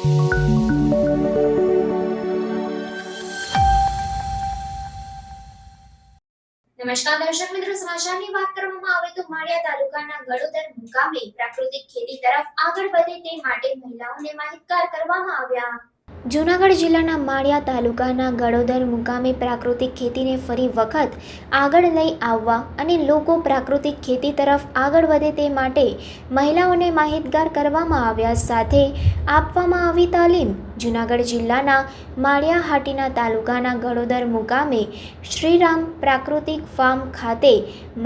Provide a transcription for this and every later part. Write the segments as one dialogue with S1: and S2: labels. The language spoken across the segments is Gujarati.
S1: નમસ્કાર દર્શક મિત્રો, સમાચારની વાત કરવામાં આવે તો માળિયા તાલુકાના ગળોદર મુકામે પ્રાકૃતિક ખેતી તરફ આગળ વધે તે માટે મહિલાઓને માહિતગાર કરવામાં આવ્યા। જૂનાગઢ જિલ્લાના માળિયા તાલુકાના ગળોદર મુકામે પ્રાકૃતિક ખેતીને ફરી વખત આગળ લઈ આવવા અને લોકો પ્રાકૃતિક ખેતી તરફ આગળ વધે તે માટે મહિલાઓને માહિતગાર કરવામાં આવ્યા। સાથે આપવામાં આવી તાલીમ। જૂનાગઢ જિલ્લાના માળિયા હાટીના તાલુકાના ગળોદર મુકામે શ્રીરામ પ્રાકૃતિક ફાર્મ ખાતે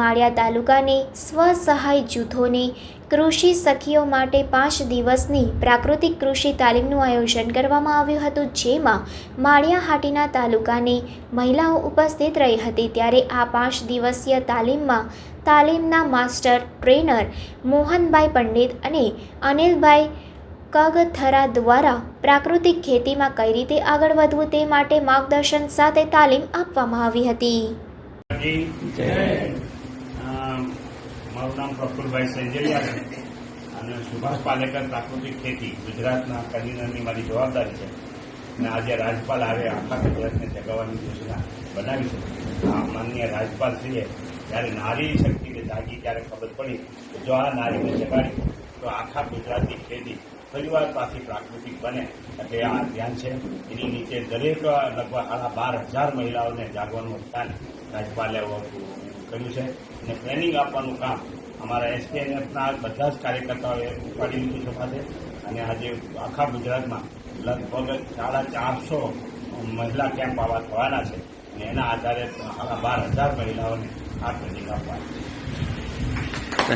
S1: માળિયા તાલુકાની સ્વસહાય જૂથોની કૃષિ સખીઓ માટે 5 દિવસની પ્રાકૃતિક કૃષિ તાલીમનું આયોજન કરવામાં આવ્યું હતું, જેમાં માળિયા હાટીના તાલુકાની મહિલાઓ ઉપસ્થિત રહી હતી। ત્યારે આ 5 દિવસીય તાલીમના માસ્ટર ટ્રેનર મોહનભાઈ પંડિત અને અનિલભાઈ કગથરા દ્વારા પ્રાકૃતિક ખેતીમાં કઈ રીતે આગળ વધવું તે માટે માર્ગદર્શન સાથે તાલીમ આપવામાં આવી હતી।
S2: મારું નામ પ્રફુલભાઈ સેંજલિયા છે અને સુભાષ પાલેકર પ્રાકૃતિક ખેતી ગુજરાતના કન્વીનરની મારી જવાબદારી છે અને આજે રાજ્યપાલ આવે આખા ગુજરાતને જગાવવાની યોજના બનાવી છે। માનનીય રાજ્યપાલશ્રીએ જ્યારે નારી શક્તિને જાગી ત્યારે ખબર પડી કે જો આ નારીને જગાડી તો આખા ગુજરાતની ખેતી ફરીવાર પાછી પ્રાકૃતિક બને, એટલે આ ધ્યાન છે। એની નીચે દરેક લગભગ 12,000 મહિલાઓને જાગવાનું સ્થાન રાજ્યપાલે કર્યું છે અને ટ્રેનિંગ આપવાનું કામ અમારા એસપીએનએફના બધા જ કાર્યકર્તાઓએ ઉપાડી લીધું છે સાથે। અને આજે આખા ગુજરાતમાં લગભગ 450 મહિલા કેમ્પ આવા થવાના છે અને એના આધારે 12,000 મહિલાઓને આ ટ્રેનિંગ આપવાની છે।